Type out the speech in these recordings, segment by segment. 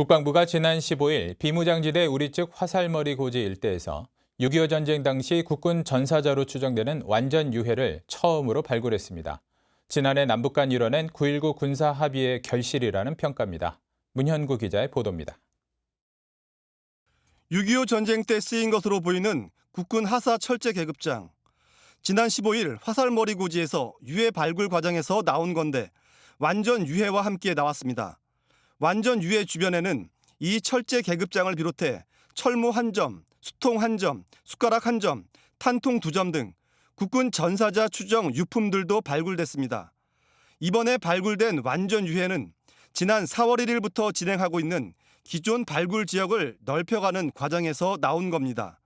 국방부가 지난 15일 비무장지대 우리 측 화살머리 고지 일대에서 6.25 전쟁 당시 국군 전사자로 추정되는 완전 유해를 처음으로 발굴했습니다. 지난해 남북 간 이뤄낸 9.19 군사 합의의 결실이라는 평가입니다. 문현구 기자의 보도입니다. 6.25 전쟁 때 쓰인 것으로 보이는 국군 하사 철제 계급장. 지난 15일 화살머리 고지에서 유해 발굴 과정에서 나온 건데 완전 유해와 함께 나왔습니다. 완전 유해 주변에는 이 철제 계급장을 비롯해 철모 1점, 수통 1점, 숟가락 1점, 탄통 2점 등 국군 전사자 추정 유품들도 발굴됐습니다. 이번에 발굴된 완전 유해는 지난 4월 1일부터 진행하고 있는 기존 발굴 지역을 넓혀가는 과정에서 나온 겁니다.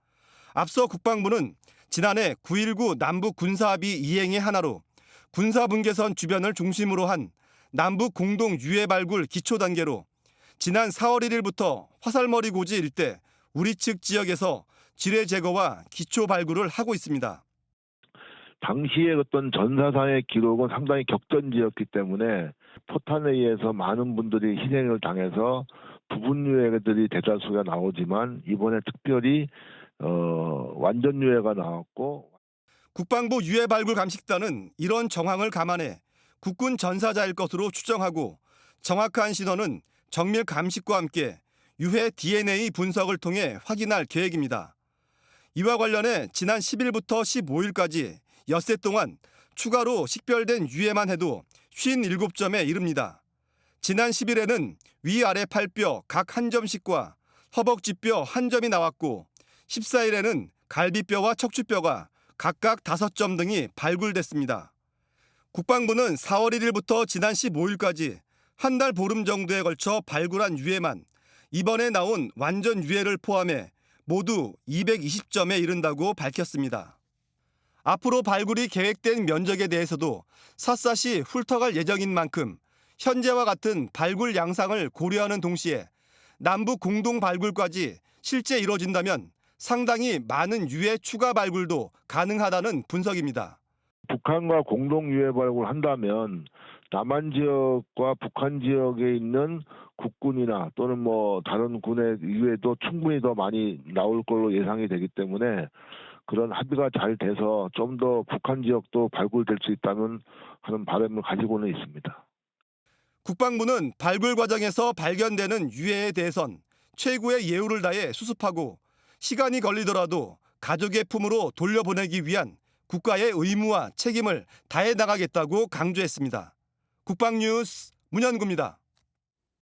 앞서 국방부는 지난해 9.19 남북 군사합의 이행의 하나로 군사분계선 주변을 중심으로 한 남북 공동 유해 발굴 기초 단계로 지난 4월 1일부터 화살머리 고지 일대 우리 측 지역에서 지뢰 제거와 기초 발굴을 하고 있습니다. 당시의 어떤 전사상의 기록은 상당히 격전지였기 때문에 포탄에 의해서 많은 분들이 희생을 당해서 부분 유해들이 대다수가 나오지만 이번에 특별히 완전 유해가 나왔고, 국방부 유해 발굴 감식단은 이런 정황을 감안해 국군 전사자일 것으로 추정하고 정확한 신원은 정밀 감식과 함께 유해 DNA 분석을 통해 확인할 계획입니다. 이와 관련해 지난 10일부터 15일까지 엿새 동안 추가로 식별된 유해만 해도 57점에 이릅니다. 지난 10일에는 위아래 팔뼈 각 1점씩과 허벅지뼈 1점이 나왔고 14일에는 갈비뼈와 척추뼈가 각각 5점 등이 발굴됐습니다. 국방부는 4월 1일부터 지난 15일까지 한 달 보름 정도에 걸쳐 발굴한 유해만 이번에 나온 완전 유해를 포함해 모두 220점에 이른다고 밝혔습니다. 앞으로 발굴이 계획된 면적에 대해서도 샅샅이 훑어갈 예정인 만큼 현재와 같은 발굴 양상을 고려하는 동시에 남북 공동 발굴까지 실제 이뤄진다면 상당히 많은 유해 추가 발굴도 가능하다는 분석입니다. 북한과 공동 유해 발굴을 한다면 남한 지역과 북한 지역에 있는 국군이나 또는 다른 군의 유해도 충분히 더 많이 나올 걸로 예상이 되기 때문에 그런 합의가 잘 돼서 좀 더 북한 지역도 발굴될 수 있다면 하는 바람을 가지고는 있습니다. 국방부는 발굴 과정에서 발견되는 유해에 대해선 최고의 예우를 다해 수습하고 시간이 걸리더라도 가족의 품으로 돌려보내기 위한 국가의 의무와 책임을 다해 나가겠다고 강조했습니다. 국방뉴스 문현구입니다.